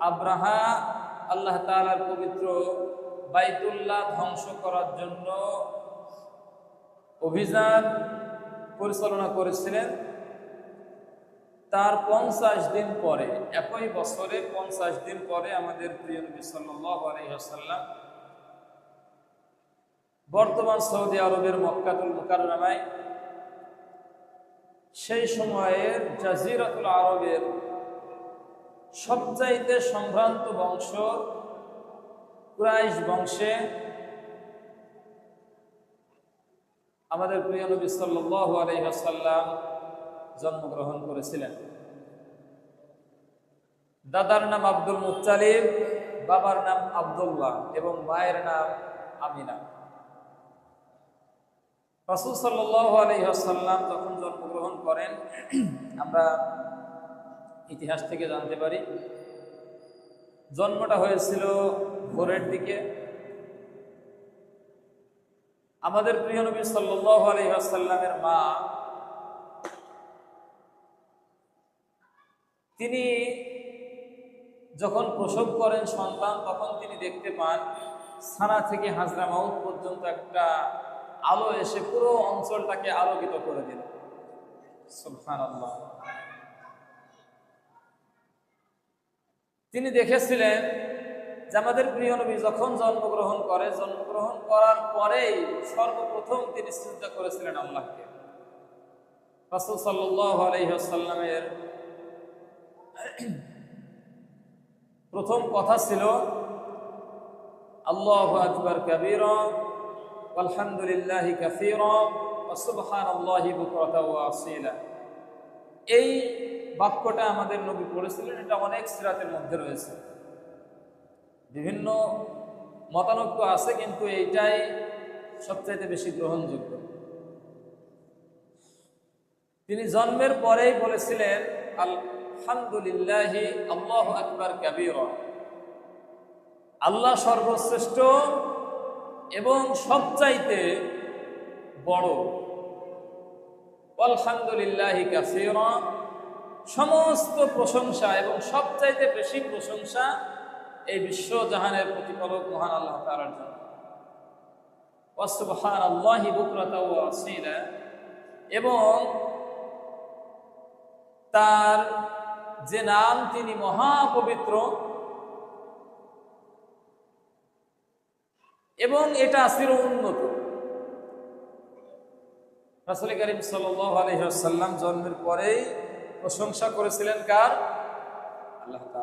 আব্রাহা আল্লাহ তাআলার পবিত্র বাইতুল্লাহ ধ্বংস করার জন্য অভিযান পরিচালনা করেছিলেন। তার 50 দিন পরে, একই বছরে 50 দিন পরে আমাদের প্রিয় নবী সাল্লাল্লাহু আলাইহি ওয়াসাল্লাম বর্তমান সৌদি আরবের মক্কাতুল মুকাররমায় সেই সময়ের জাজিরাতুল আরবের সবচাইতে সম্ভ্রান্ত বংশ কুরাইশ বংশে আমাদের প্রিয় নবী সাল্লাল্লাহু আলাইহি ওয়াসাল্লাম জন্মগ্রহণ করেছিলেন। দাদার নাম আব্দুল মুত্তালিব, বাবার নাম আব্দুল্লাহ এবং মায়ের নাম আমিনা। রাসূল সাল্লাল্লাহু আলাইহি ওয়াসাল্লাম যখন জন্মগ্রহণ করেন, আমরা ইতিহাস থেকে জানতে পারি জন্মটা হয়েছিল ভোরের দিকে। আমাদের প্রিয় নবী সাল্লাল্লাহু আলাইহি ওয়াসাল্লামের মা তিনি যখন প্রসব করেন সন্তান, তখন তিনি দেখতে পান সানা থেকে হাজরামাউত পর্যন্ত একটা আলো এসে পুরো অঞ্চলটাকে আলোকিত করে দিল। সুবহানাল্লাহ। তিনি দেখেছিলেন যে আমাদের প্রিয় নবী যখন জন্মগ্রহণ করার পরেই সর্বপ্রথম তিনি সিজদা করেছিলেন আল্লাহকে। রাসূল সাল্লাল্লাহু আলাইহি ওয়াসাল্লামের প্রথম কথা ছিল আল্লাহু আকবার কাবীরা আলহামদুলিল্লাহি কাসীরা ওয়া সুবহানাল্লাহি বুকরাতাও ওয়া আসীলা। এই বাক্যটা আমাদের নবী পড়েছিলেন। এটা অনেক সিরাতের মধ্যে রয়েছে, বিভিন্ন মতানৈক্য আছে, কিন্তু এইটাই সবচাইতে বেশি গ্রহণযোগ্য। তিনি জন্মের পরেই বলেছিলেন আলহামদুলিল্লাহি আল্লাহু আকবার কাবীরা, আল্লাহ সর্বশ্রেষ্ঠ এবং সবচাইতে বড়। আলহামদুলিল্লাহি কাসীরা, সমস্ত প্রশংসা এবং সবচাইতে বেশি প্রশংসা এই বিশ্বজাহানের প্রতিপালক মহান আল্লাহ তাআলার জন্য। ওয়া সুবহানাল্লাহি বুকরাতাও ওয়া আসীলা, এবং তার যে নাম তিনি মহাপবিত্র এবং এটা চির উন্নত। রাসূল কারীম সাল্লাল্লাহু আলাইহি ওয়াসাল্লাম জন্মের পরেই প্রশংসা করেছিলেন কার? আল্লাহ তাআলা।